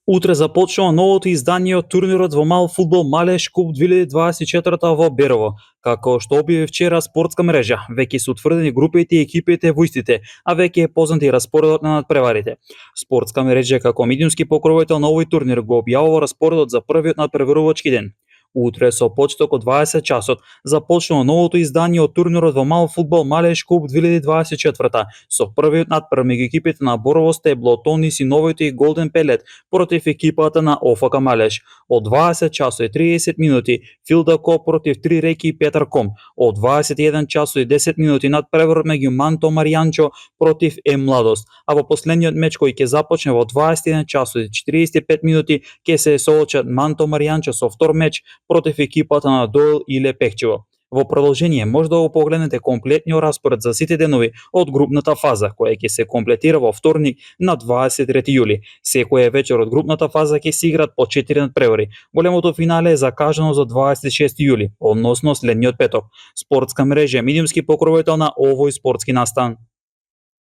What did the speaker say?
Утре започнува новото издание од турнирот во мал фудбал Малеш Куп 2024 во Берово. Како што објави вчера спортска мрежа, веќе се утврдени групите и екипите во истите, а веќе е познат и распоредот на надпреварите. Спортска мрежа како медиумски покровител на овој турнир го објавува распоредот за првиот надпреварувачки ден. Утре со почеток од 20 часот започнува новото издание од турнирот во мал фудбал Малеш Куп 2024 со првиот надпрев меѓу екипите на Борово Стебло, Тони Синовите и Голден Пелет против екипата на ОФК Малеш. Од 20 часот и 30 минути Филдако против Три реки и Петар Ком. Од 21 часот и 10 минути надпреварот меѓу Манто Маријанчо против Младост. А во последниот меч кој ќе започне во 21 часот и 45 минути ќе се соочат Манто Маријанчо со втор меч против екипата на Дойл Иле Пехчево. Во продолжение може да го погледнете комплетниот распоред за сите денови од групната фаза, која ќе се комплетира во вторник на 23 јули. Секоја вечер од групната фаза ќе се играат по 4 надпревари. Големото финале е закажано за 26 јули, односно следниот петок. Спортска мрежа е медиумски покровител на овој спортски настан.